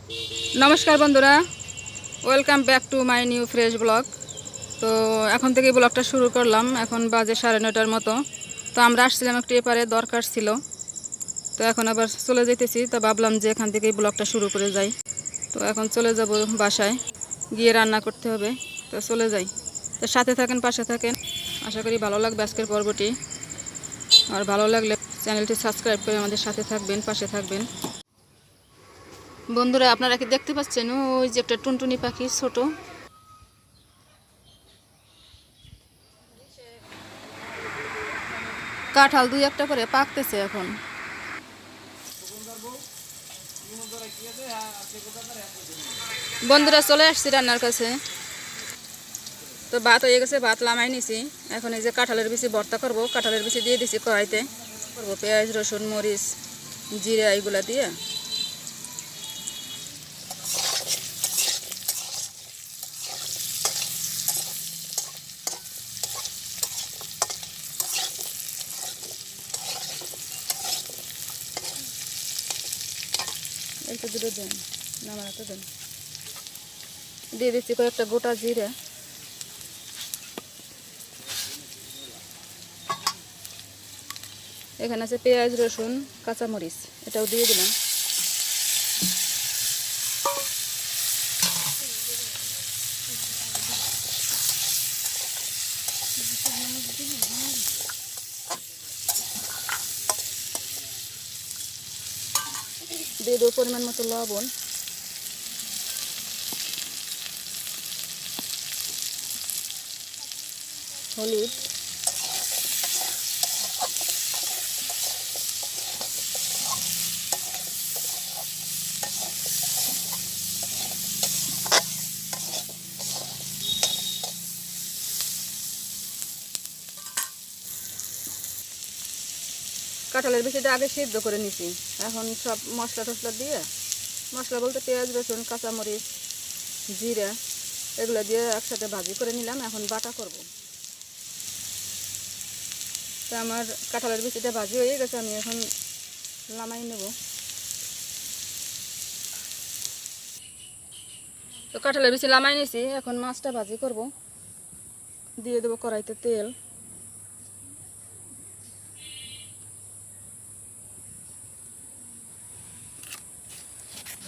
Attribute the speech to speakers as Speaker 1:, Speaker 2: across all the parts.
Speaker 1: नमस्कार बंधुरा welcome back to my new fresh blog. तो এখন থেকে ব্লগটা শুরু করলাম। এখন বাজে 9:30টার মতো। তো আমরা আসছিলাম একটু এপারে দরকার ছিল, তো এখন আবার চলে যাইতেছি। তো ভাবলাম যে এখান থেকেই ব্লগটা শুরু করে যাই। তো এখন চলে যাব বাসায়, গিয়ে রান্না করতে হবে। তো চলে যাই, তো সাথে থাকেন, পাশে থাকেন। আশা করি ভালো লাগবে আজকের পর্বটি। আর ভালো লাগলে চ্যানেলটি সাবস্ক্রাইব করে আমাদের সাথে থাকবেন, পাশে থাকবেন। বন্ধুরা আপনারা কি দেখতে পাচ্ছেন ওই যে একটা টুনটুনি পাখি ছোট, কাঁঠাল দুই একটা করে পাকতেছে এখন। বন্ধুরা চলে আসছি রান্নার কাছে। তো ভাত হয়ে গেছে, ভাত লামাই নিছি। এখন এই যে কাঁঠালের বিচি ভর্তা করব। কাঁঠালের বিচি দিয়ে দিছি কড়াইতে, করবো পেঁয়াজ রসুন মরিচ জিরা এইগুলা দিয়ে। একটু দুটো দেন, নামার একটা দেন। দিয়ে দিচ্ছি কয়েকটা গোটা জিরা। এখানে আছে পেঁয়াজ রসুন কাঁচামরিচ, এটাও দিয়ে দিলাম। দিয়ে দেবো পরিমাণ মতো লবণ, হলুদ, কাঁঠালের বিচিটা আগে সিদ্ধ করে নিছি। এখন সব মশলা টশলা দিয়ে, মশলা বলতে পেঁয়াজ রসুন কাঁচামরিচ জিরা এগুলো দিয়ে একসাথে ভাজি করে নিলাম। এখন বাটা করব। তো আমার কাঁঠালের বিচিটা ভাজি হয়ে গেছে, আমি এখন নামাই নেব। তো কাঁঠালের বিচি নামাই নিছি, এখন মাছটা ভাজি করব। দিয়ে দেবো কড়াইতে তেল।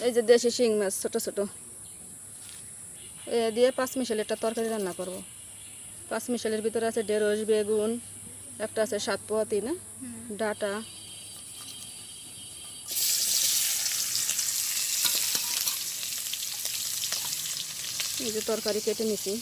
Speaker 1: এই যে দেশি শিং মাছ ছোট ছোট, এ দিয়ে পাঁচমিশালি একটা তরকারি রান্না করব। পাঁচমিশালির ভিতরে আছে ঢেঁড়স বেগুন, একটা আছে সাত পোয়াতি না ডাটা, এই যে তরকারি কেটে নিছি।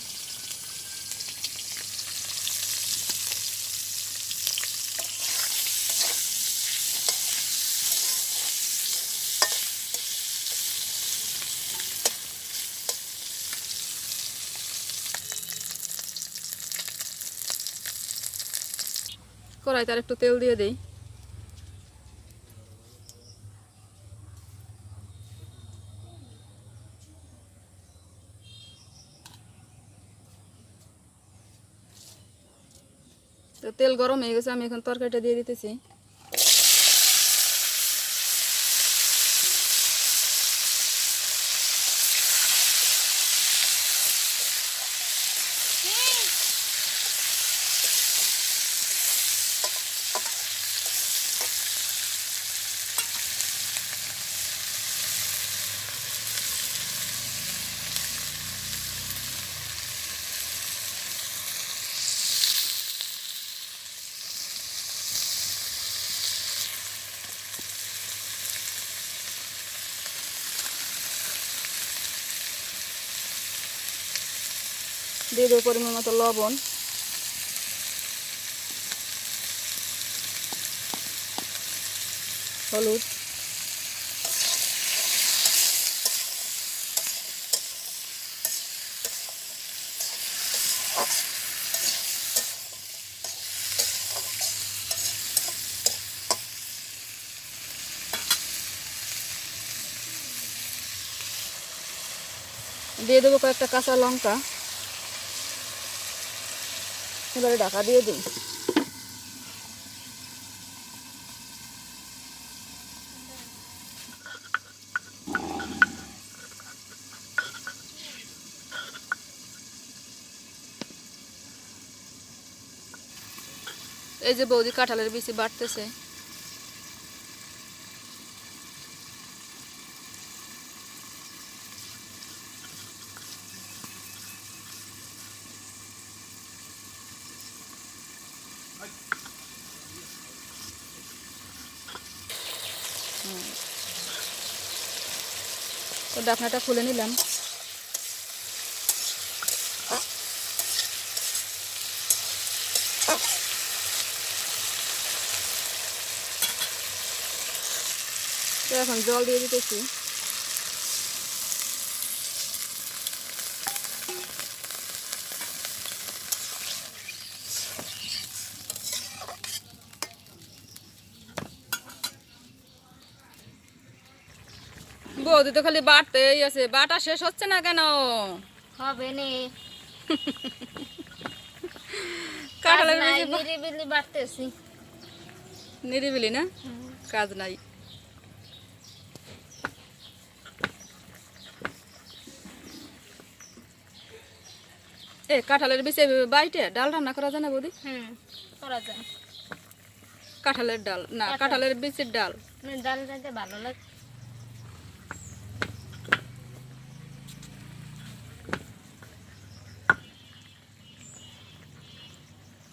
Speaker 1: কড়াইতে আর একটু তেল দিয়ে দেই। তো তেল গরম হয়ে গেছে, আমি এখন তরকারিটা দিয়ে দিতেছি। দিয়ে দেবো পরিমাণ মতো লবণ, হলুদ, দিয়ে দেবো কয়েকটা কাঁচা লঙ্কা। এবারে ঢাকা দিয়ে দিই। এই যে বৌদি কাঁঠালের বিচি বাটতেছে। তো ঢাকনাটা খুলে নিলাম। তো এখন জল দিয়ে দিতেছি। বৌদি তো খালি বাটতেই আছে, বাটা শেষ হচ্ছে না কেন?
Speaker 2: হবে নে
Speaker 1: কাঁঠালের
Speaker 2: নাই,
Speaker 1: বিচি
Speaker 2: নিরিবিলি বাড়তেছি।
Speaker 1: নিরিবিলি না, কাজ নাই। কাঁঠালের বিচি বাইটে ডাল রান্না করা যায় না বৌদি?
Speaker 2: করা যায়।
Speaker 1: কাঁঠালের ডাল না, কাঁঠালের বিচির ডাল।
Speaker 2: ডাল রাখতে ভালো লাগে।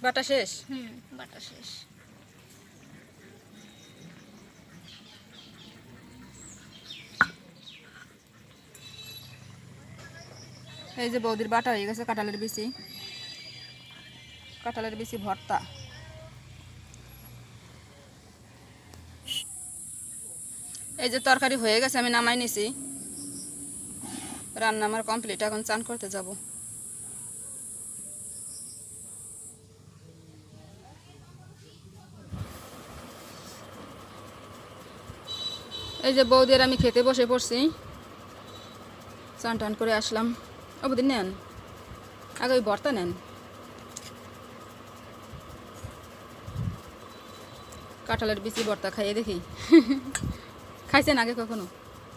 Speaker 1: বাটা শেষ?
Speaker 2: বাটা শেষ।
Speaker 1: এই যে বৌদির বাটা হয়ে গেছে কাঁঠালের বিচি, কাঁঠালের বিচি ভর্তা। এই যে তরকারি হয়ে গেছে, আমি নামাই নিছি। রান্না আমার কমপ্লিট, এখন চান করতে যাব। এই যে বৌদির আমি খেতে বসে পড়ছি, চান টান করে আসলাম। ও বৌদি নেন আগে ওই ভর্তা নেন। কাঁঠালের বিচি ভর্তা খাইয়ে দেখি। খাইছেন আগে কখনো?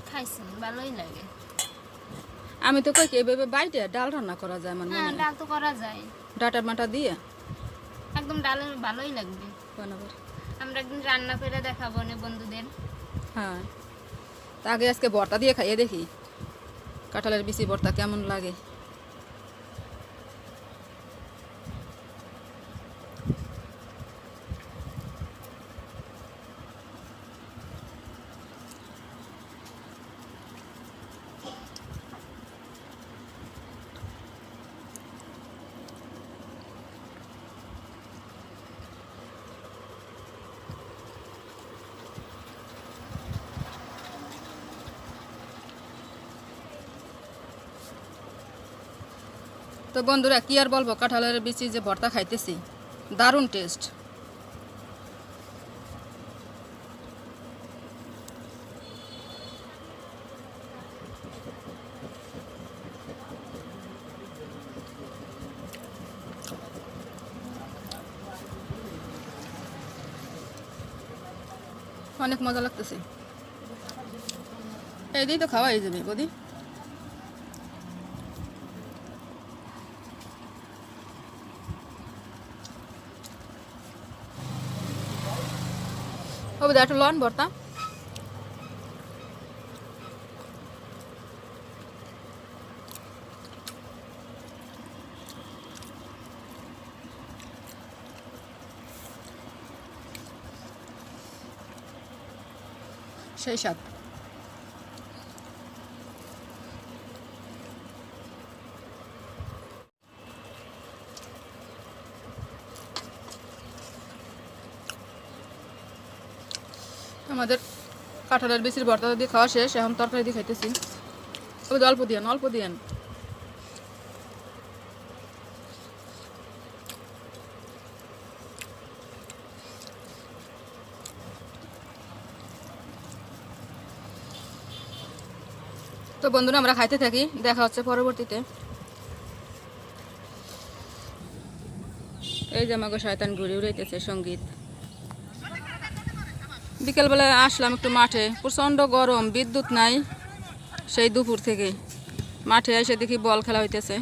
Speaker 2: খাইছি, ভালোই লাগে।
Speaker 1: আমি তো কই এভাবে বাইটে ডাল রান্না করা যায়, আমার মনে
Speaker 2: ডাল তো করা যায়,
Speaker 1: ডাটা মাটা দিয়ে
Speaker 2: একদম ডালের ভালোই লাগবে।
Speaker 1: বানাবার
Speaker 2: আমরা একদিন রান্না করে দেখাবো না বন্ধুদের।
Speaker 1: হ্যাঁ, তা আগে আজকে ভর্তা দিয়ে খাইয়ে দেখি কাঁঠালের বিচি ভর্তা কেমন লাগে। তো বন্ধুরা কি আর বলবো, কাঁঠালের বিচি যে ভর্তা খাইতেছি দারুণ টেস্ট। অনেক মজা লাগতেছে। এই দিয়ে তো খাওয়াই যাবে বৌদি। ও বৌদি একটু লন ভর্তা। সেই স্বাদ। আমাদের কাঁঠালের বিচির ভর্তা দিয়ে খাওয়া শেষ, এখন তরকারি দিয়ে খাইতেছি। ওই অল্প দিয়েন, অল্প দিয়েন। তো বন্ধুরা আমরা খাইতে থাকি, দেখা হচ্ছে পরবর্তীতে। এই যে আমাকে শয়তান ঘুরে উড়াইতেছে সঙ্গীত। বিকেলবেলায় আসলাম একটু মাঠে, প্রচণ্ড গরম, বিদ্যুৎ নাই সেই দুপুর থেকে। মাঠে এসে দেখি বল খেলা হইতেছে।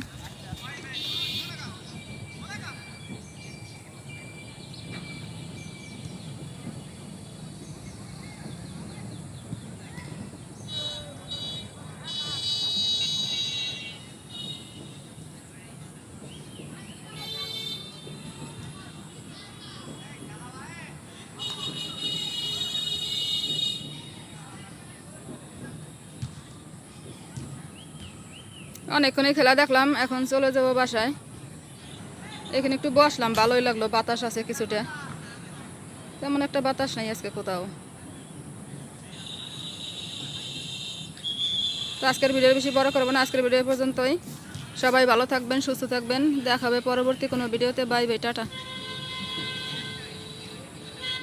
Speaker 1: অনেকক্ষণই খেলা দেখলাম, এখন চলে যাবো বাসায়। এখানে একটু বসলাম, ভালোই লাগলো, বাতাস আছে কিছুটা, তেমন একটা বাতাস নাই আজকে কোথাও। তো আজকের ভিডিও বেশি বড় করবো না, আজকের ভিডিও পর্যন্তই। সবাই ভালো থাকবেন, সুস্থ থাকবেন, দেখা হবে পরবর্তী কোনো ভিডিওতে। Bye bye, tata.